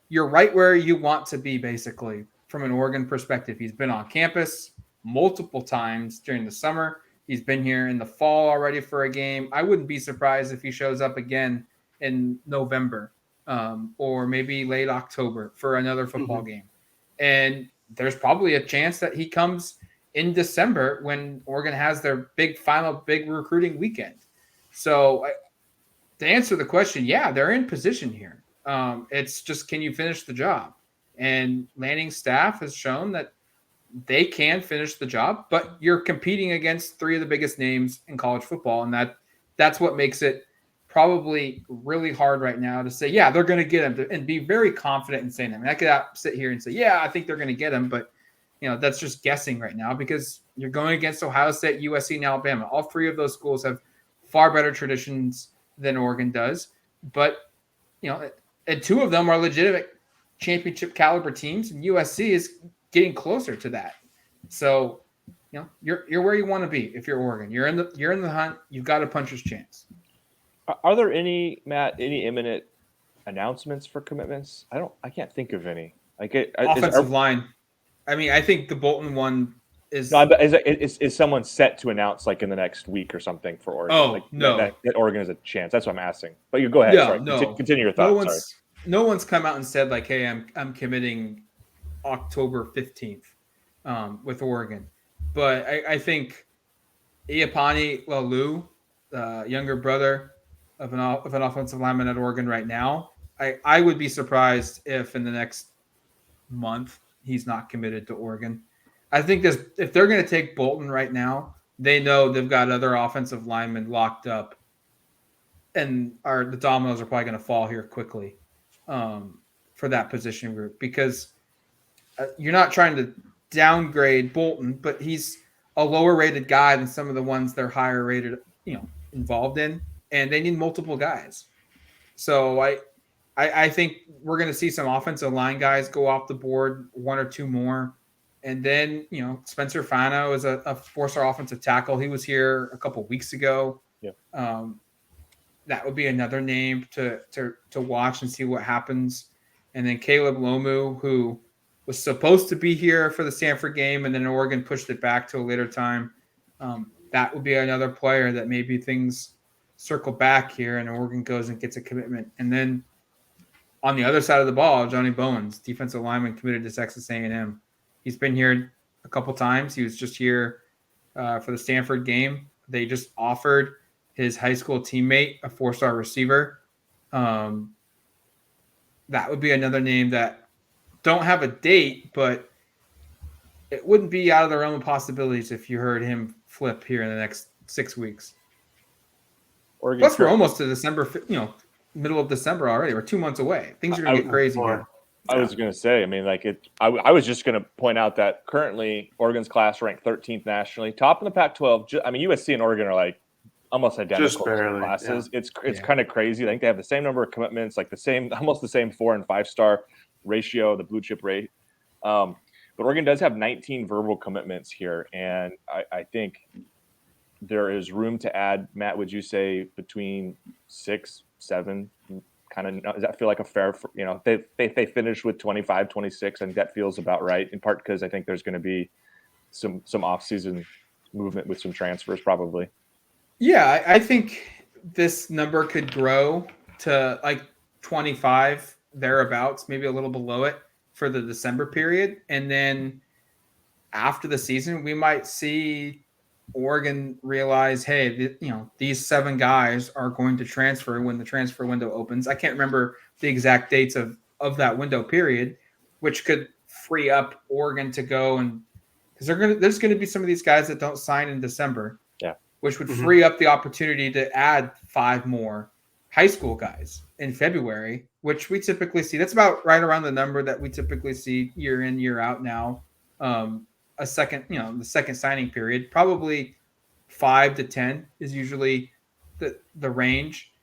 you're right where you want to be, basically. From an Oregon perspective, he's been on campus multiple times during the summer. He's been here in the fall already for a game. I wouldn't be surprised if he shows up again in November or maybe late October for another football game. And there's probably a chance that he comes in December when Oregon has their big recruiting weekend. So to answer the question, yeah, they're in position here. It's just, can you finish the job? And Lanning's staff has shown that they can finish the job, but you're competing against three of the biggest names in college football, and that's what makes it probably really hard right now to say, yeah, they're going to get him, and be very confident in saying that. I mean, I could sit here and say, yeah, I think they're going to get him, but that's just guessing right now because you're going against Ohio State, USC, and Alabama. All three of those schools have far better traditions than Oregon does, but and two of them are legitimate championship caliber teams, and USC is getting closer to that. So, you're where you want to be if you're Oregon. You're in the hunt. You've got a puncher's chance. Are there any imminent announcements for commitments? I can't think of any. Offensive line. I mean, I think the Bolton one is. No, is someone set to announce in the next week or something for Oregon? Oh, no. That Oregon has a chance. That's what I'm asking. But you go ahead. Yeah, sorry. no. Continue your thoughts. No one's come out and said hey, I'm committing October 15th with Oregon. But I think Iapani Lalu, younger brother of an offensive lineman at Oregon right now, I would be surprised if in the next month he's not committed to Oregon. I think if they're going to take Bolton right now, they know they've got other offensive linemen locked up, and the dominoes are probably going to fall here quickly for that position group because you're not trying to downgrade Bolton, but he's a lower rated guy than some of the ones they're higher rated, involved in, and they need multiple guys. So I think we're going to see some offensive line guys go off the board, one or two more. And then, Spencer Fano is a four-star offensive tackle. He was here a couple weeks ago. Yeah. That would be another name to watch and see what happens. And then Caleb Lomu, who was supposed to be here for the Stanford game, and then Oregon pushed it back to a later time. That would be another player that maybe things circle back here and Oregon goes and gets a commitment. And then on the other side of the ball, Johnny Bowens, defensive lineman committed to Texas A&M. He's been here a couple times. He was just here for the Stanford game. They just offered his high school teammate a four-star receiver. That would be another name that don't have a date, but it wouldn't be out of the realm of possibilities if you heard him flip here in the next 6 weeks. Plus, we're almost to December, middle of December already. We're 2 months away. Things are going to get crazy here. I was going to say, I was just going to point out that currently Oregon's class ranked 13th nationally, top in the Pac-12. USC and Oregon are almost identical classes. Yeah. It's kind of crazy. I think they have the same number of commitments, almost the same 4 and 5 star ratio, the blue chip rate. But Oregon does have 19 verbal commitments here, and I think there is room to add. Matt, would you say between 6, 7? Kind of, does that feel like a fair? They finish with 25, 26, and that feels about right. In part because I think there's going to be some off-season movement with some transfers, probably. Yeah, I think this number could grow to 25 thereabouts, maybe a little below it for the December period, and then after the season, we might see Oregon realize, hey, these 7 guys are going to transfer when the transfer window opens. I can't remember the exact dates of that window period, which could free up Oregon to go because there's going to be some of these guys that don't sign in December, which would free up the opportunity to add 5 more high school guys in February, which we typically see. That's about right around the number that we typically see year in, year out now. The second signing period, probably 5 to 10 is usually the range.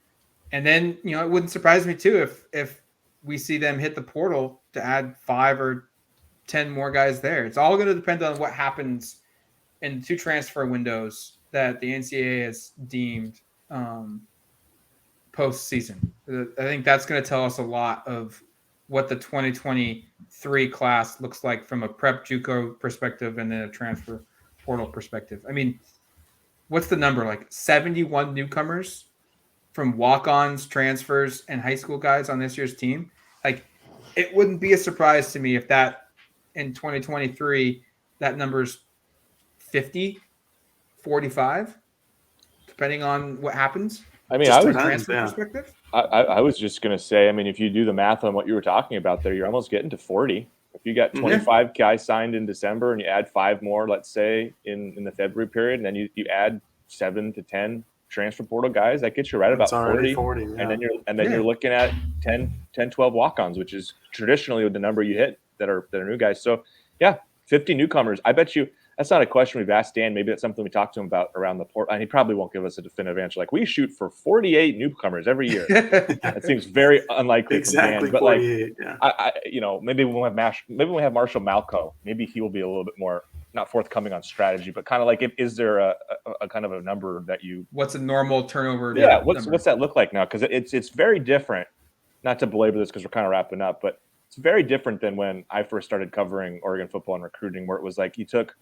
And then, it wouldn't surprise me too if we see them hit the portal to add 5 or 10 more guys there. It's all going to depend on what happens in the 2 transfer windows that the NCAA has deemed postseason. I think that's going to tell us a lot of what the 2023 class looks like from a prep JUCO perspective and then a transfer portal perspective. I mean, what's the number? 71 newcomers from walk-ons, transfers, and high school guys on this year's team. It wouldn't be a surprise to me if that in 2023, that number's 50, 45, depending on what happens. I mean, just I from was a transfer perspective. I was just going to say, I mean, if you do the math on what you were talking about there, you're almost getting to 40. If you got 25 guys signed in December and you add 5 more, let's say in the February period, and then you add 7 to 10 transfer portal guys, that gets you right about 40. And then you're looking at 10, 12 walk-ons, which is traditionally the number you hit that are new guys. So yeah, 50 newcomers. I bet you that's not a question we've asked Dan. Maybe that's something we talked to him about around the port. And he probably won't give us a definitive answer. Like, we shoot for 48 newcomers every year. That seems very unlikely. Exactly, from Dan. But 48. I maybe we'll have Marshall Malco. Maybe he will be a little bit more not forthcoming on strategy, but kind of like, is there a kind of a number that you? What's a normal turnover? Yeah, what's that look like now? Because it's very different. Not to belabor this because we're kind of wrapping up, but it's very different than when I first started covering Oregon football and recruiting, where it was like you took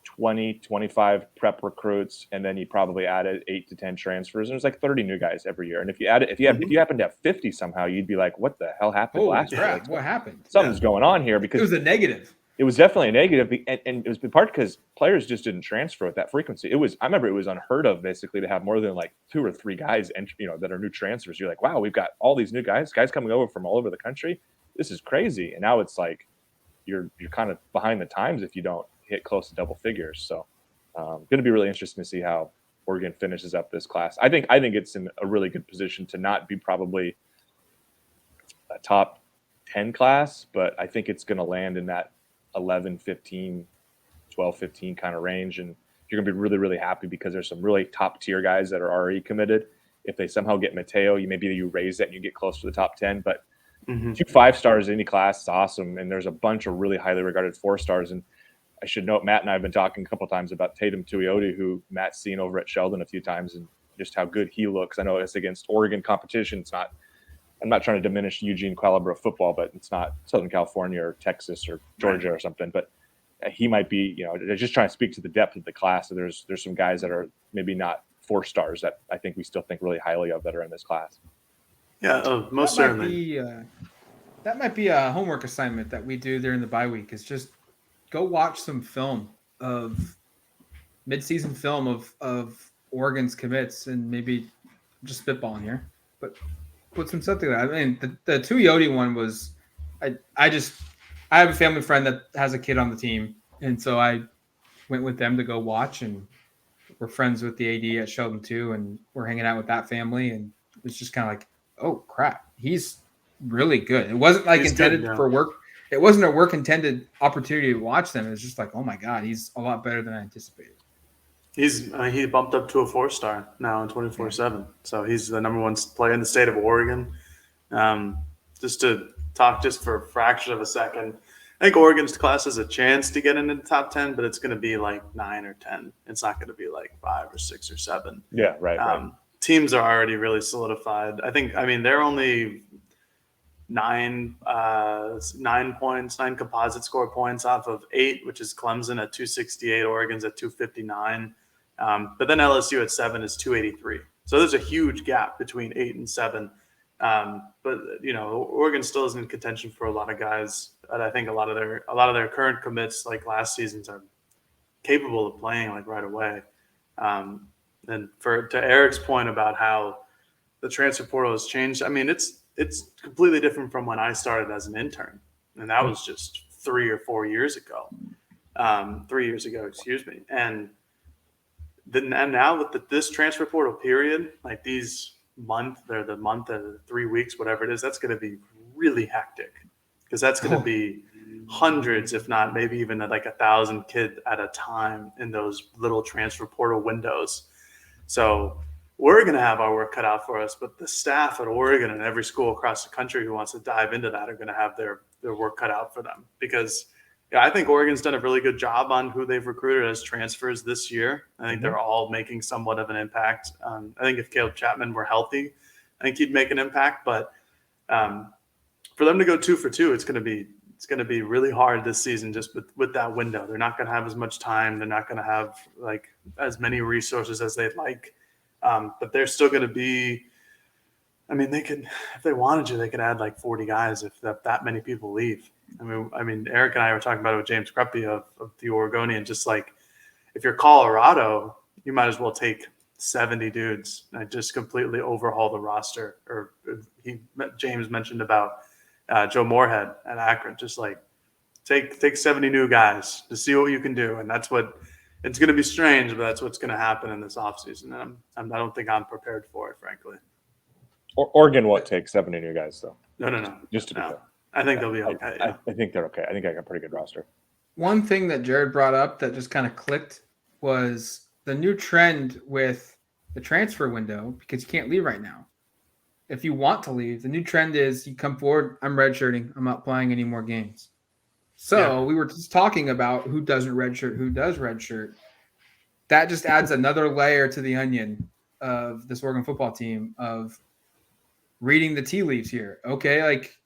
20, 25 prep recruits, and then you probably added 8 to 10 transfers. And there's like 30 new guys every year. And if you happen to have 50 somehow, you'd be like, what the hell happened last year? Like, what happened? Something's going on here, because it was a negative. It was definitely a negative, and it was in part because players just didn't transfer at that frequency. I remember it was unheard of basically to have more than like 2 or 3 guys that are new transfers. You're like, wow, we've got all these new guys coming over from all over the country. This is crazy. And now it's like you're kind of behind the times if you don't hit close to double figures. So going to be really interesting to see how Oregon finishes up this class. I think it's in a really good position to not be probably a top 10 class, but I think it's going to land in that 11, 15, 12, 15 kind of range. And you're going to be really, really happy because there's some really top tier guys that are already committed. If they somehow get Mateo, you raise that and you get close to the top 10. But 2 5-stars in any class is awesome. And there's a bunch of really highly regarded 4-stars. And I should note, Matt and I have been talking a couple of times about Tatum Tuioti, who Matt's seen over at Sheldon a few times, and just how good he looks. I know it's against Oregon competition. I'm not trying to diminish Eugene caliber of football, but it's not Southern California or Texas or Georgia or something. But he might be, they're just trying to speak to the depth of the class. So there's some guys that are maybe not 4-stars that I think we still think really highly of that are in this class. Yeah, most certainly. That might be a homework assignment that we do during the bye week, is just go watch some film of mid-season film of Oregon's commits, and maybe just spitballing here, but put some stuff together. I mean, the Tuioti one was, I have a family friend that has a kid on the team, and so I went with them to go watch, and we're friends with the AD at Sheldon too, and we're hanging out with that family, and it's just kind of like, oh crap, he's really good. It wasn't like intended for work. It wasn't a work intended opportunity to watch them. It was just like, oh my God, he's a lot better than I anticipated. He bumped up to a 4-star now in 24/7. So he's the number 1 player in the state of Oregon. Just to talk just for a fraction of a second, I think Oregon's class has a chance to get into the top 10, but it's going to be like 9 or 10. It's not going to be like 5 or 6 or 7. Yeah, right. Teams are already really solidified. They're only 9 points, 9 composite score points off of 8, which is Clemson at 268, Oregon's at 259. But then LSU at 7 is 283. So there's a huge gap between 8 and 7. But Oregon still is in contention for a lot of guys. And I think a lot of their current commits, like last season's, are capable of playing like right away. And to Erik's point about how the transfer portal has changed, I mean, it's completely different from when I started as an intern, and that was just 3 or 4 years ago. 3 years ago, excuse me. And now with this transfer portal period, like the month or 3 weeks, whatever it is, that's going to be really hectic, because that's going to be hundreds, if not maybe even like 1,000 kids at a time in those little transfer portal windows. So we're going to have our work cut out for us, but the staff at Oregon and every school across the country who wants to dive into that are going to have their work cut out for them, because I think Oregon's done a really good job on who they've recruited as transfers this year. I think they're all making somewhat of an impact. I think if Caleb Chapman were healthy, I think he'd make an impact, but for them to go 2 for 2, it's going to be really hard this season just with that window. They're not going to have as much time. They're not going to have like as many resources as they'd like. But they're still going to be, they could, if they wanted to, they could add like 40 guys if that many people leave. I mean, Erik and I were talking about it with James Kreppy of the Oregonian, just like if you're Colorado, you might as well take 70 dudes and just completely overhaul the roster. Or James mentioned about Joe Moorhead at Akron, just like take 70 new guys to see what you can do. And that's what it's going to be strange, but that's what's going to happen in this offseason. And I don't think I'm prepared for it, frankly. Oregon won't take 70 new guys, though. No. Just to be clear. I think they'll be okay. I think they're okay. I think I got a pretty good roster. One thing that Jared brought up that just kind of clicked was the new trend with the transfer window, because you can't leave right now. If you want to leave, the new trend is you come forward, I'm redshirting, I'm not playing any more games. So we were just talking about who doesn't redshirt, who does redshirt. That just adds another layer to the onion of this Oregon football team of reading the tea leaves here. Okay, like,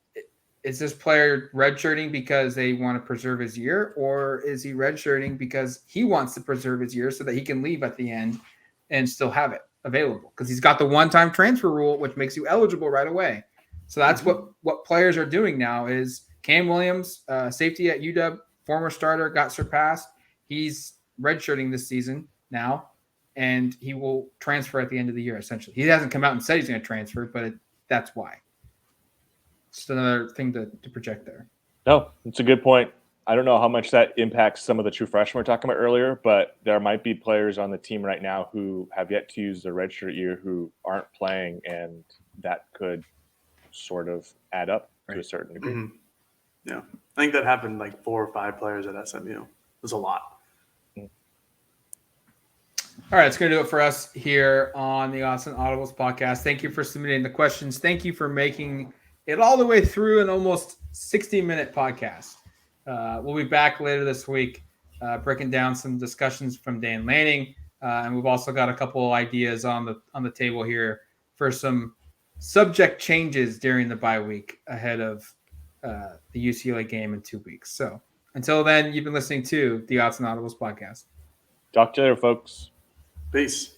is this player redshirting because they want to preserve his year, or is he redshirting because he wants to preserve his year so that he can leave at the end and still have it available? Because he's got the one-time transfer rule, which makes you eligible right away. So that's what players are doing now is Cam Williams, safety at UW, former starter, got surpassed. He's redshirting this season now, and he will transfer at the end of the year, essentially. He hasn't come out and said he's going to transfer, but that's why. Just another thing to project there. No, it's a good point. I don't know how much that impacts some of the true freshmen we were talking about earlier, but there might be players on the team right now who have yet to use their redshirt year who aren't playing, and that could sort of add up to a certain degree. Mm-hmm. Yeah. I think that happened like 4 or 5 players at SMU. It was a lot. All right, it's going to do it for us here on the Autzen Audibles podcast. Thank you for submitting the questions. Thank you for making it all the way through an almost 60-minute podcast. We'll be back later this week breaking down some discussions from Dan Lanning, and we've also got a couple of ideas on the table here for some subject changes during the bye week ahead of the UCLA game in 2 weeks. So until then, you've been listening to the Autzen Audibles podcast. Talk to you later, folks. Peace.